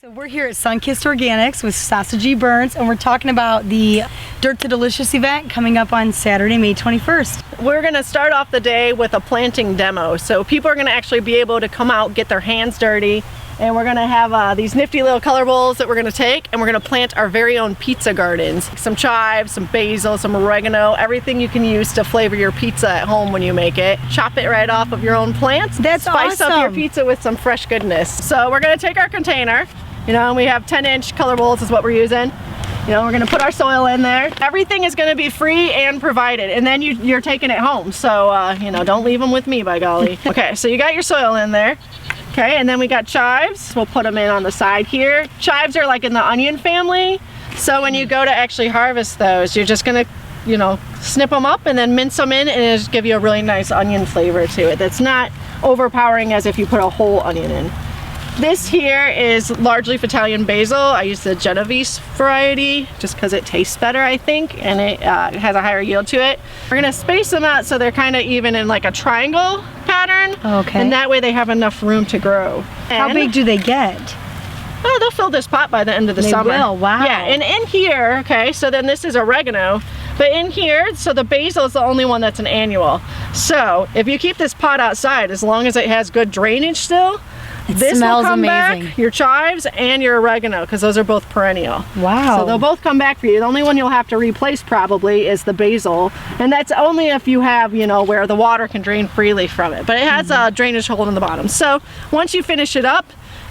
So we're here at Sunkissed Organics with Sausage Burns, and we're talking about the Dirt to Delicious event coming up on Saturday, May 21st. We're going to start off the day with a planting demo. So people are going to actually be able to come out, get their hands dirty, and we're going to have these nifty little color bowls that we're going to take, and we're going to plant our very own pizza gardens. Some chives, some basil, some oregano, everything you can use to flavor your pizza at home when you make it. Chop it right off of your own plants. That's Spice awesome. up your pizza with some fresh goodness. So we're going to take our container. You know, we have 10-inch color bowls is what we're using. You know, we're gonna put our soil in there. Everything is gonna be free and provided, and then you're taking it home. So, you know, don't leave them with me, by golly. Okay, so you got your soil in there. Okay, and then we got chives. We'll put them in on the side here. Chives are like in the onion family. So when you go to actually harvest those, you're just gonna, you know, snip them up and then mince them in, and it'll just give you a really nice onion flavor to it. That's not overpowering as if you put a whole onion in. This here is largely Italian basil. I use the Genovese variety just because it tastes better, I think, and it has a higher yield to it. We're gonna space them out so they're kind of even in like a triangle pattern. Okay. And that way they have enough room to grow. How big do they get? Oh, they'll fill this pot by the end of the summer. They will, wow. Yeah, and in here, okay, so then this is oregano, but in here, so the basil is the only one that's an annual. So if you keep this pot outside, as long as it has good drainage still, this will come amazing. back, your chives and your oregano, because those are both perennial. Wow. So they'll both come back for you. The only one you'll have to replace probably is the basil, and that's only if you have, you know, where the water can drain freely from it. But it has a drainage hole in the bottom. So once you finish it up,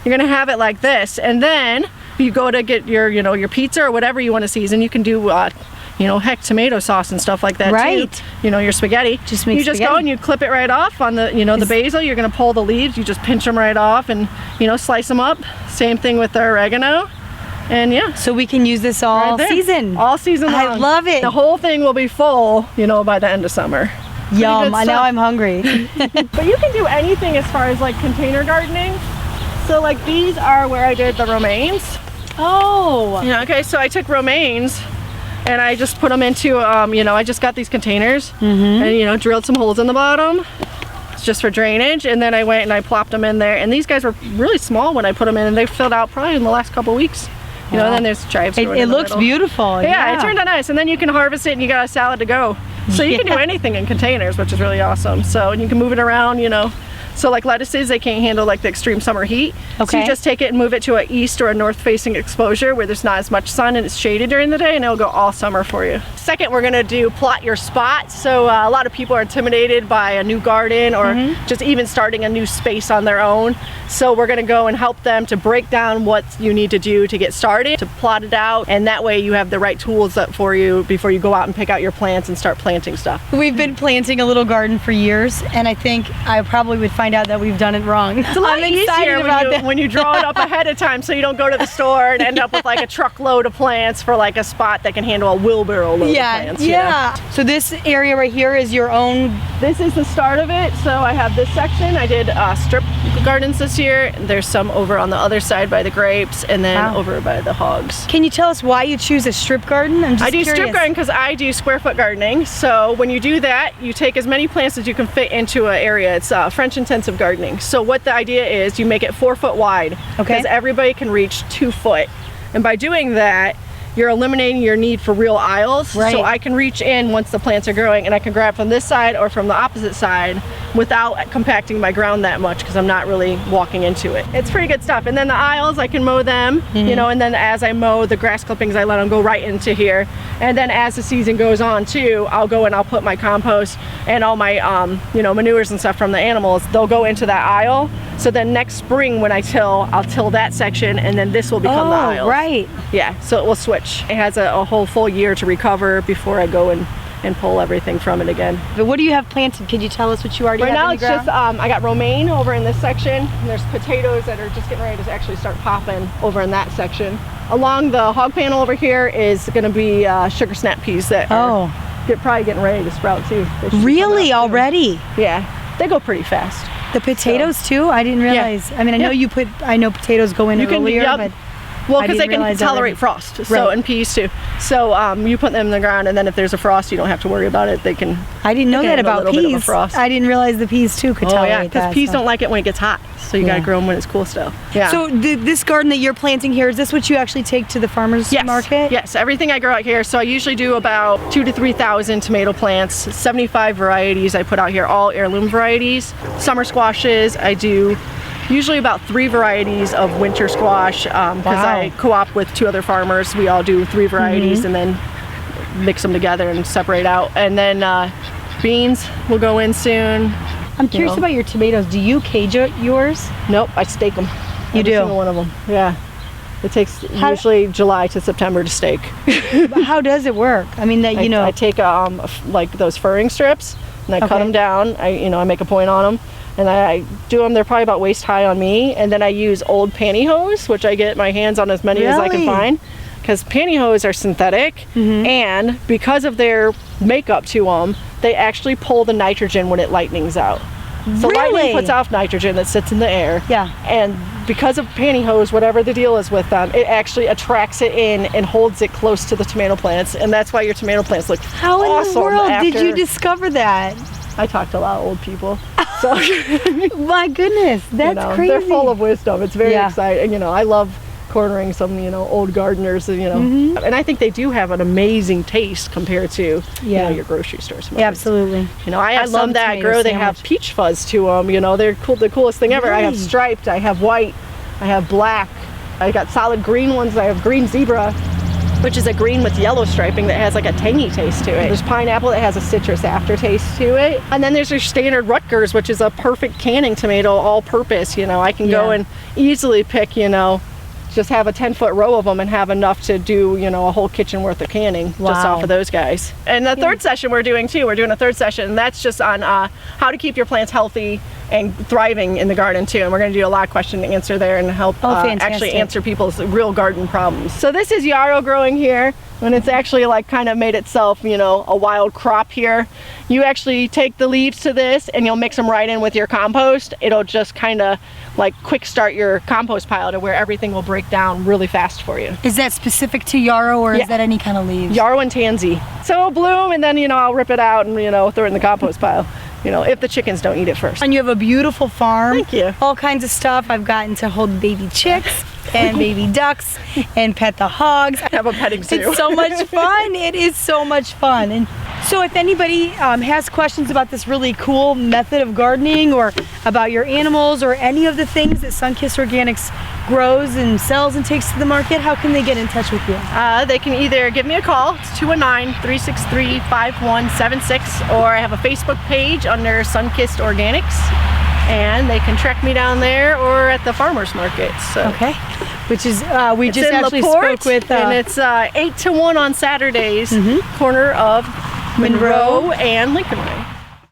you're gonna have it like this, and then you go to get your, you know, your pizza or whatever you want to season. You can do you know, heck, tomato sauce and stuff like that right. too. You know, your spaghetti. Just make you just go and you clip it right off on the, you know, the basil. You're gonna pull the leaves. You just pinch them right off and, you know, slice them up. Same thing with the oregano. And yeah. So we can use this all season. All season long. I love it. The whole thing will be full, you know, by the end of summer. Yum, now I'm hungry. But you can do anything as far as like container gardening. So like these are where I did the romaines. Oh. Yeah, okay, so I took romaines and I just put them into, you know, I just got these containers and, you know, drilled some holes in the bottom. It's just for drainage. And then I went and I plopped them in there. And these guys were really small when I put them in, and they filled out probably in the last couple weeks. You know, and then there's chives. It looks beautiful. Yeah, it turned out nice. And then you can harvest it and you got a salad to go. So you can do anything in containers, which is really awesome. So, and you can move it around, you know. So like lettuces, they can't handle like the extreme summer heat. Okay. So you just take it and move it to an east or a north facing exposure where there's not as much sun and it's shaded during the day, and it'll go all summer for you. Second, we're gonna do plot your spot. So a lot of people are intimidated by a new garden or just even starting a new space on their own. So we're gonna go and help them to break down what you need to do to get started, to plot it out, and that way you have the right tools up for you before you go out and pick out your plants and start planting stuff. We've been planting a little garden for years, and I think I probably would find out that we've done it wrong. It's a lot easier when you draw it up ahead of time, so you don't go to the store and end up with like a truckload of plants for like a spot that can handle a wheelbarrow load of plants. Yeah. So this area right here is your own. This is the start of it. So I have this section. I did strip gardens this year. There's some over on the other side by the grapes, and then over by the hogs. Can you tell us why you choose a strip garden? I'm just I do curious. strip garden because I do square foot gardening. So when you do that, you take as many plants as you can fit into an area. It's French intensive gardening. So what the idea is, you make it 4 foot wide, because everybody can reach 2 foot. And by doing that, you're eliminating your need for real aisles. Right. So I can reach in once the plants are growing, and I can grab from this side or from the opposite side without compacting my ground that much, because I'm not really walking into it. It's pretty good stuff. And then the aisles, I can mow them, you know, and then as I mow the grass clippings, I let them go right into here. And then as the season goes on too, I'll go and I'll put my compost and all my, you know, manures and stuff from the animals, they'll go into that aisle. So then next spring when I till, I'll till that section, and then this will become the aisle. Right. Yeah, so it will switch. It has a whole full year to recover before I go and pull everything from it again. But what do you have planted? Could you tell us what you already have in the ground? Right now it's just, I got romaine over in this section, and there's potatoes that are just getting ready to actually start popping over in that section. Along the hog panel over here is gonna be sugar snap peas that are probably getting ready to sprout too. Really? Already? Yeah, they go pretty fast. The potatoes too? I didn't realize. I mean, I know I know potatoes go in earlier, but Well, I because they didn't can realize that tolerate already. frost. So, Right. and peas too. So you put them in the ground, and then if there's a frost, you don't have to worry about it. They can. I didn't know they that can handle a about little bit of a peas. frost. I didn't realize the peas too could Oh tolerate yeah, because that. peas so. don't like it when it gets hot. So you Yeah. gotta grow them when it's cool still. Yeah. So this garden that you're planting here, is this what you actually take to the farmer's Yes. market? Yes, everything I grow out here. So I usually do about 2,000 to 3,000 tomato plants, 75 varieties I put out here, all heirloom varieties. Summer squashes, I do usually about 3 varieties of winter squash because Wow. I co-op with 2 other farmers. We all do 3 varieties Mm-hmm. and then mix them together and separate out. And then beans will go in soon. I'm curious know. about your tomatoes. Do you cage yours? Nope, I stake them. You Every do? single one of them. Yeah. It takes How- usually July to September to stake. But how does it work? I mean, that you know. I take like those furring strips and I cut Okay. them down. I make a point on them and I do them. They're probably about waist high on me, and then I use old pantyhose, which I get my hands on as many as I can Really? find, because pantyhose are synthetic, and because of their makeup to them, they actually pull the nitrogen when it lightnings out. So Really? lightning puts off nitrogen that sits in the air. Yeah. And because of pantyhose, whatever the deal is with them, it actually attracts it in and holds it close to the tomato plants, and that's why your tomato plants look How in awesome the world did after- you discover that? I talked to a lot of old people, so My goodness, that's you know, crazy. they're full of wisdom. It's very Yeah. exciting. You know, I love cornering some old gardeners. Mm-hmm. And I think they do have an amazing taste compared to Yeah. your grocery store tomatoes. Yeah, absolutely. I have love some that I tomato grow. They have sandwich. peach fuzz to them. They're cool. The coolest thing ever. I have Really? striped. I have white. I have black. I got solid green ones. I have green zebra, which is a green with yellow striping that has like a tangy taste to it. There's pineapple that has a citrus aftertaste to it. And then there's your standard Rutgers, which is a perfect canning tomato, all purpose. I can go Yeah. and easily pick, just have a 10-foot row of them and have enough to do, a whole kitchen worth of canning just Wow. off of those guys. And the third session we're doing a third session, and that's just on how to keep your plants healthy and thriving in the garden too. And we're going to do a lot of question and answer there and help actually fantastic. answer people's real garden problems. So this is yarrow growing here, and it's actually like kind of made itself, a wild crop here. You actually take the leaves to this and you'll mix them right in with your compost. It'll just kind of like quick start your compost pile to where everything will break down really fast for you. Is that specific to yarrow, or Yeah. is that any kind of leaves? Yarrow and tansy. So it'll bloom, and then I'll rip it out and throw it in the compost pile. If the chickens don't eat it first. And you have a beautiful farm. Thank you. All kinds of stuff. I've gotten to hold baby chicks and baby ducks and pet the hogs. I have a petting zoo. It's so much fun. It is so much fun. And so if anybody has questions about this really cool method of gardening, or about your animals, or any of the things that Sunkissed Organics grows and sells and takes to the market, how can they get in touch with you? They can either give me a call, it's 219-363-5176, or I have a Facebook page under Sunkissed Organics, and they can track me down there or at the farmer's market. So Okay. Which is, we it's just in actually LaPorte, spoke with... and it's 8 to 1 on Saturdays, corner of Monroe. Monroe and Lincoln Way.